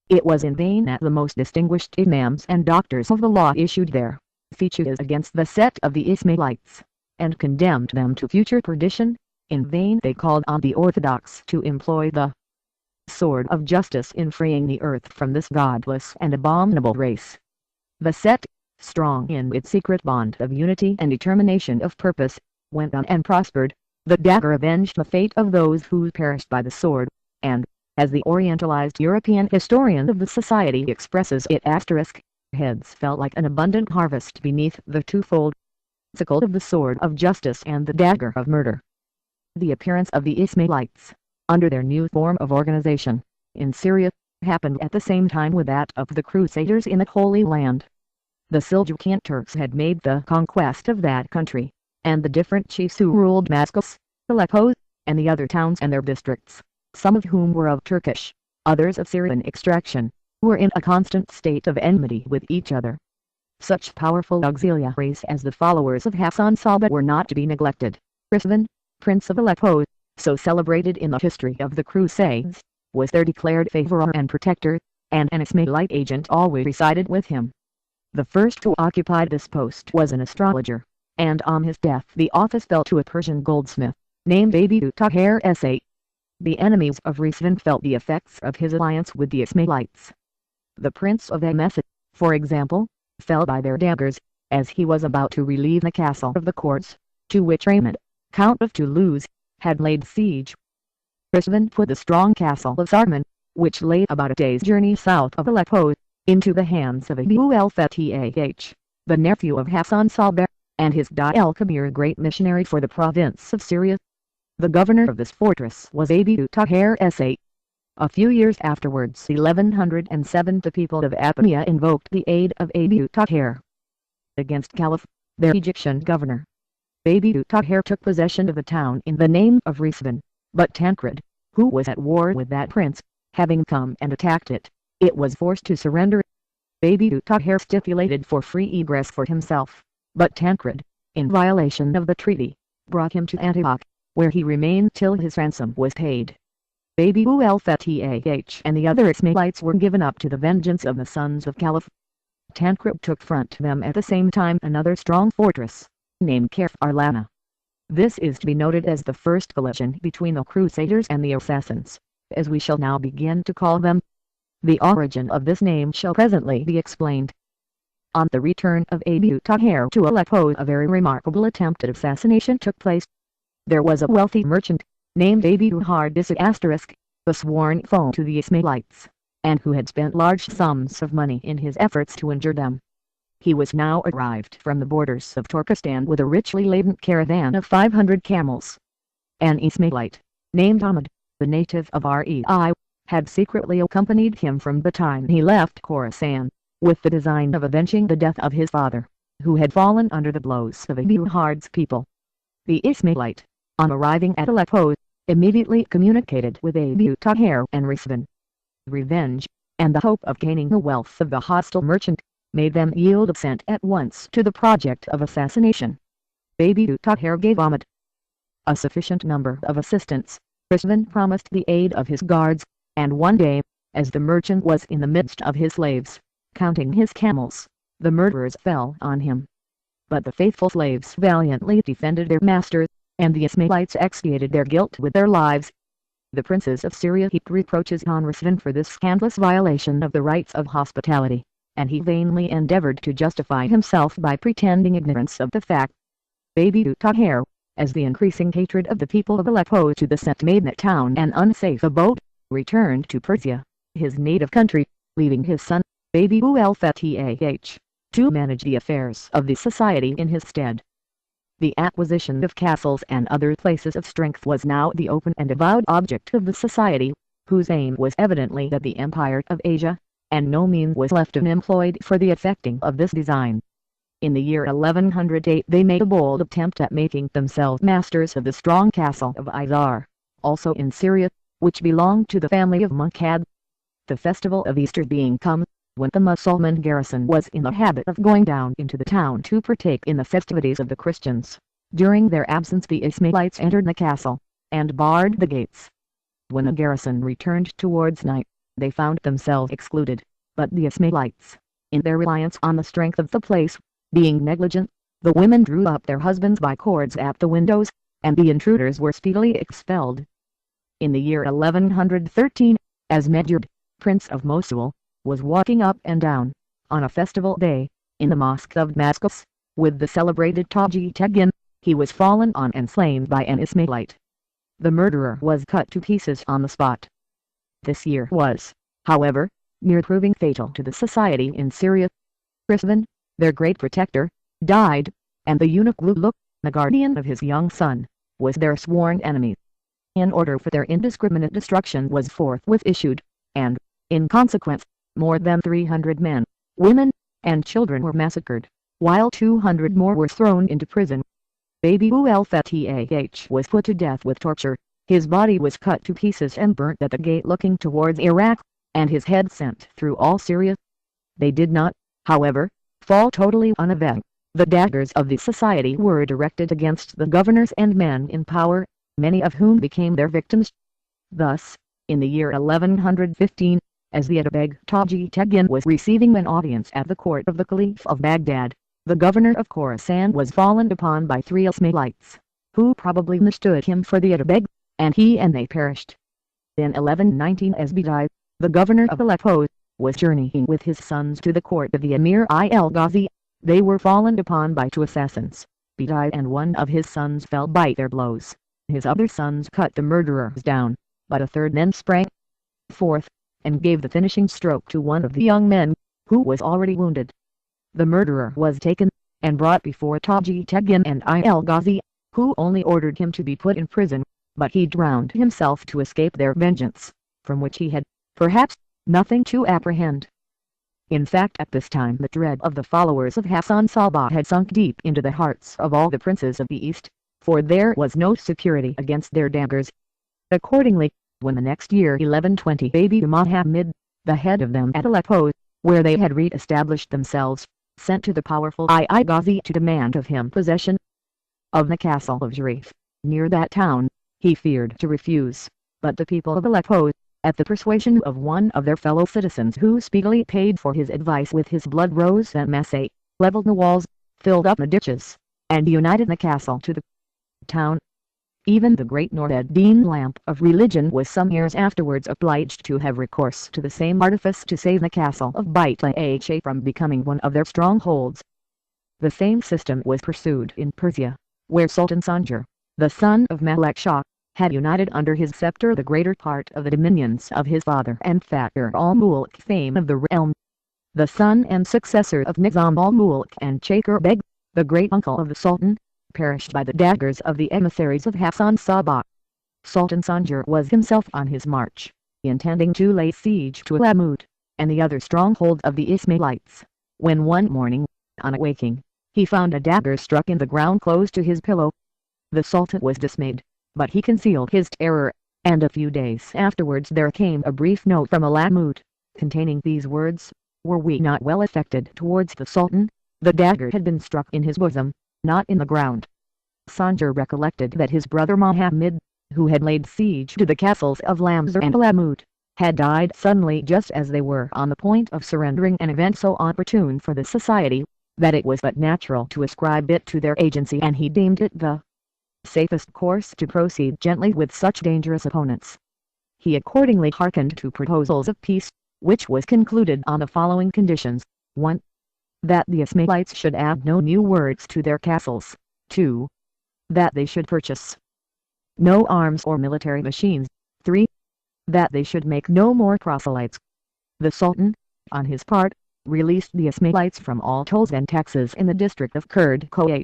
It was in vain that the most distinguished imams and doctors of the law issued their fatwas against the sect of the Ismailites, and condemned them to future perdition. In vain they called on the orthodox to employ the sword of justice in freeing the earth from this godless and abominable race. The sect, strong in its secret bond of unity and determination of purpose, went on and prospered. The dagger avenged the fate of those who perished by the sword, and, as the orientalized European historian of the society expresses it, heads fell like an abundant harvest beneath the twofold sickle of the sword of justice and the dagger of murder. The appearance of the Ismailites, under their new form of organization, in Syria, happened at the same time with that of the Crusaders in the Holy Land. The Seljukian Turks had made the conquest of that country, and the different chiefs who ruled Damascus, Aleppo, and the other towns and their districts, some of whom were of Turkish, others of Syrian extraction, were in a constant state of enmity with each other. Such powerful auxiliaries as the followers of Hassan Sabbah were not to be neglected. Rizwan, Prince of Aleppo, so celebrated in the history of the Crusades, was their declared favorer and protector, and an Ismailite agent always resided with him. The first who occupied this post was an astrologer, and on his death the office fell to a Persian goldsmith, named Abidu Tahir S.A. The enemies of Rizwan felt the effects of his alliance with the Ismailites. The Prince of Emesa, for example, fell by their daggers, as he was about to relieve the castle of the courts, to which Raymond, Count of Toulouse, had laid siege. Rizwan put the strong castle of Sarman, which lay about a day's journey south of Aleppo, into the hands of Abu el-Fatih, the nephew of Hassan Sabbah, and his Da el-Kabir, great missionary for the province of Syria. The governor of this fortress was Abidu Tahir S.A. A few years afterwards, 1107, the people of Apamea invoked the aid of Abidu Tahir against Caliph, their Egyptian governor. Abidu Tahir took possession of the town in the name of Rizwan, but Tancred, who was at war with that prince, having come and attacked it, it was forced to surrender. Abidu Tahir stipulated for free egress for himself, but Tancred, in violation of the treaty, brought him to Antioch, where he remained till his ransom was paid. Abu el-Fatih and the other Ismailites were given up to the vengeance of the sons of Caliph. Tancred took front to them at the same time another strong fortress, named Kaif Arlana. This is to be noted as the first collision between the Crusaders and the Assassins, as we shall now begin to call them. The origin of this name shall presently be explained. On the return of Abidu Tahir to Aleppo, a very remarkable attempt at assassination took place. There was a wealthy merchant, named Abidu Hardis *, a sworn foe to the Ismailites, and who had spent large sums of money in his efforts to injure them. He was now arrived from the borders of Turkestan with a richly laden caravan of 500 camels. An Ismailite, named Ahmad, the native of Rei, had secretly accompanied him from the time he left Khorasan, with the design of avenging the death of his father, who had fallen under the blows of Abu Hard's people. The Ismailite, on arriving at Aleppo, immediately communicated with Abu Tahir and Rizwan. Revenge, and the hope of gaining the wealth of the hostile merchant, made them yield assent at once to the project of assassination. Abu Tahir gave Ahmad a sufficient number of assistants. Rizwan promised the aid of his guards, and one day, as the merchant was in the midst of his slaves, counting his camels, the murderers fell on him. But the faithful slaves valiantly defended their masters, and the Ismailites expiated their guilt with their lives. The princes of Syria heaped reproaches on Rizwan for this scandalous violation of the rights of hospitality, and he vainly endeavored to justify himself by pretending ignorance of the fact. Abidu Tahir, as the increasing hatred of the people of Aleppo to the sect made that town an unsafe abode, returned to Persia, his native country, leaving his son, Abu el-Fatih, to manage the affairs of the society in his stead. The acquisition of castles and other places of strength was now the open and avowed object of the society, whose aim was evidently that the empire of Asia, and no means was left unemployed for the effecting of this design. In the year 1108 they made a bold attempt at making themselves masters of the strong castle of Izar, also in Syria, which belonged to the family of Munkad. The festival of Easter being come, when the Mussulman garrison was in the habit of going down into the town to partake in the festivities of the Christians, during their absence the Ismailites entered the castle, and barred the gates. When the garrison returned towards night, they found themselves excluded, but the Ismailites, in their reliance on the strength of the place, being negligent, the women drew up their husbands by cords at the windows, and the intruders were speedily expelled. In the year 1113, as Medjid, Prince of Mosul, was walking up and down, on a festival day, in the mosque of Damascus, with the celebrated Taji Tegin, he was fallen on and slain by an Ismailite. The murderer was cut to pieces on the spot. This year was, however, near proving fatal to the society in Syria. Prisvan, their great protector, died, and the eunuch Luluk, the guardian of his young son, was their sworn enemy. An order for their indiscriminate destruction was forthwith issued, and, in consequence, more than 300 men, women, and children were massacred, while 200 more were thrown into prison. Baby Uel-Fetah was put to death with torture, his body was cut to pieces and burnt at the gate looking towards Iraq, and his head sent through all Syria. They did not, however, fall totally unavenged. The daggers of the society were directed against the governors and men in power, many of whom became their victims. Thus, in the year 1115, as the Atabeg Taji Tegin was receiving an audience at the court of the Caliph of Baghdad, the governor of Khorasan was fallen upon by 3 Ismailites, who probably mistook him for the Atabeg, and they perished. In 1119 as Bedai, the governor of Aleppo, was journeying with his sons to the court of the Emir el-Ghazi. They were fallen upon by 2 assassins. Bedai and one of his sons fell by their blows. His other sons cut the murderers down, but a third then sprang forth, and gave the finishing stroke to one of the young men, who was already wounded. The murderer was taken, and brought before Taji Tegin and el-Ghazi, who only ordered him to be put in prison, but he drowned himself to escape their vengeance, from which he had, perhaps, nothing to apprehend. In fact, at this time the dread of the followers of Hassan Sabbah had sunk deep into the hearts of all the princes of the East, for there was no security against their daggers. Accordingly, when the next year 1120 Baby Muhammad, the head of them at Aleppo, where they had re-established themselves, sent to the powerful Ghazi to demand of him possession of the castle of Sharif, near that town, he feared to refuse, but the people of Aleppo, at the persuasion of one of their fellow citizens who speedily paid for his advice with his blood, rose en masse, leveled the walls, filled up the ditches, and united the castle to the town. Even the great Nur ed-Din lamp of religion was some years afterwards obliged to have recourse to the same artifice to save the castle of Beit-Lacha from becoming one of their strongholds. The same system was pursued in Persia, where Sultan Sanjar, the son of Malik Shah, had united under his scepter the greater part of the dominions of his father and Fakhr al-Mulk fame of the realm. The son and successor of Nizam al-Mulk and Chakir Beg, the great uncle of the Sultan, perished by the daggers of the emissaries of Hassan Sabbah. Sultan Sanjar was himself on his march, intending to lay siege to Alamut, and the other stronghold of the Ismailites, when one morning, on awaking, he found a dagger struck in the ground close to his pillow. The Sultan was dismayed, but he concealed his terror, and a few days afterwards there came a brief note from Alamut, containing these words: "Were we not well affected towards the Sultan? The dagger had been struck in his bosom, not in the ground." Sanjar recollected that his brother Muhammad, who had laid siege to the castles of Lamsar and Alamut, had died suddenly just as they were on the point of surrendering, an event so opportune for the society, that it was but natural to ascribe it to their agency, and he deemed it the safest course to proceed gently with such dangerous opponents. He accordingly hearkened to proposals of peace, which was concluded on the following conditions: 1. That the Ismailites should add no new words to their castles. 2. That they should purchase no arms or military machines. 3. That they should make no more proselytes. The Sultan, on his part, released the Ismailites from all tolls and taxes in the district of Kurd Koh,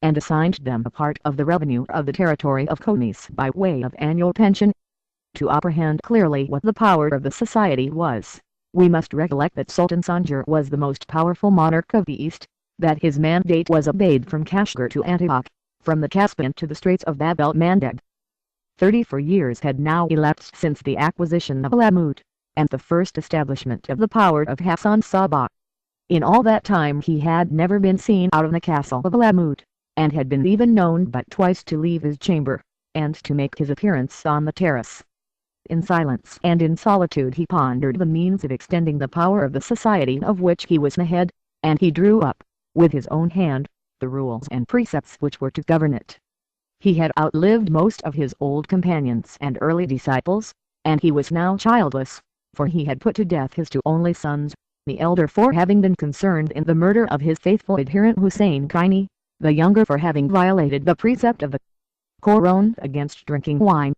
and assigned them a part of the revenue of the territory of Konis by way of annual pension. To apprehend clearly what the power of the society was, we must recollect that Sultan Sanjar was the most powerful monarch of the East, that his mandate was obeyed from Kashgar to Antioch, from the Caspian to the Straits of Bab el-Mandeb. 34 years had now elapsed since the acquisition of Alamut, and the first establishment of the power of Hassan Sabbah. In all that time he had never been seen out of the castle of Alamut, and had been even known but twice to leave his chamber, and to make his appearance on the terrace. In silence and in solitude he pondered the means of extending the power of the society of which he was the head, and he drew up, with his own hand, the rules and precepts which were to govern it. He had outlived most of his old companions and early disciples, and he was now childless, for he had put to death his two only sons, the elder for having been concerned in the murder of his faithful adherent Hussein Kini, the younger for having violated the precept of the Koran against drinking wine.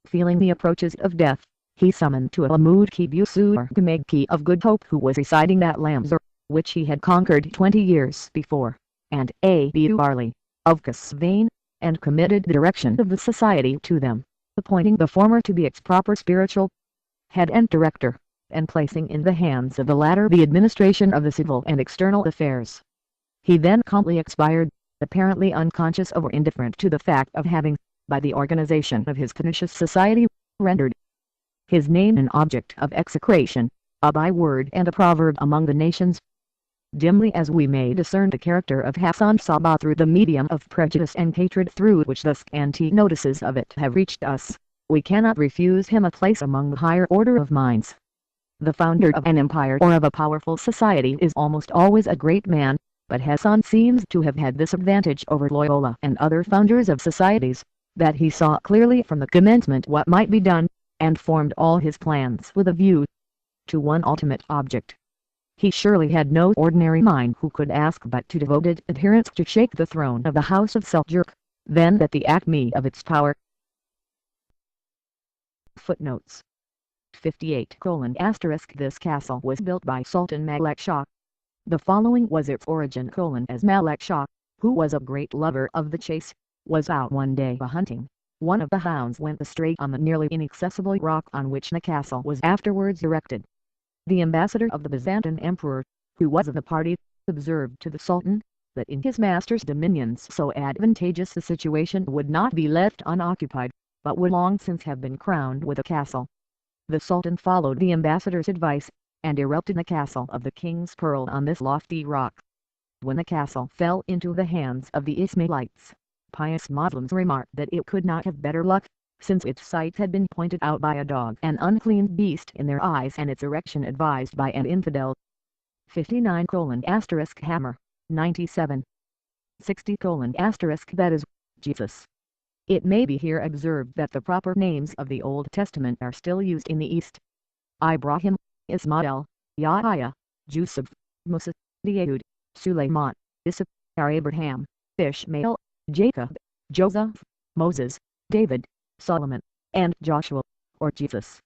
Feeling the approaches of death, he summoned to Alamud Kibusur Gamegki of Good Hope, who was residing at Lamzur, which he had conquered 20 years before, and Abu Barley, of Kasvane, and committed the direction of the society to them, appointing the former to be its proper spiritual head and director, and placing in the hands of the latter the administration of the civil and external affairs. He then calmly expired, apparently unconscious or indifferent to the fact of having, by the organization of his pernicious society, rendered his name an object of execration, a byword and a proverb among the nations. Dimly as we may discern the character of Hassan Sabbah through the medium of prejudice and hatred through which the scanty notices of it have reached us, we cannot refuse him a place among the higher order of minds. The founder of an empire or of a powerful society is almost always a great man, but Hassan seems to have had this advantage over Loyola and other founders of societies, that he saw clearly from the commencement what might be done, and formed all his plans with a view to one ultimate object. He surely had no ordinary mind who could ask but two devoted adherents to shake the throne of the House of Seljuk, then at the acme of its power. Footnotes 58:** This castle was built by Sultan Malek Shah. The following was its origin: as Malek Shah, who was a great lover of the chase, was out one day hunting. One of the hounds went astray on the nearly inaccessible rock on which the castle was afterwards erected. The ambassador of the Byzantine emperor, who was of the party, observed to the Sultan, that in his master's dominions so advantageous a situation would not be left unoccupied, but would long since have been crowned with a castle. The Sultan followed the ambassador's advice, and erected the castle of the King's Pearl on this lofty rock. When the castle fell into the hands of the Ismailites, pious Muslims remarked that it could not have better luck, since its site had been pointed out by a dog, an unclean beast in their eyes, and its erection advised by an infidel. 59:* Hammer, 97. 60:* that is, Jesus. It may be here observed that the proper names of the Old Testament are still used in the East. Ibrahim, Ismail, Yahya, Jusuf, Musa, Daud, Suleiman, Issachar, Abraham, Ishmael, Jacob, Joseph, Moses, David, Solomon, and Joshua, or Jesus.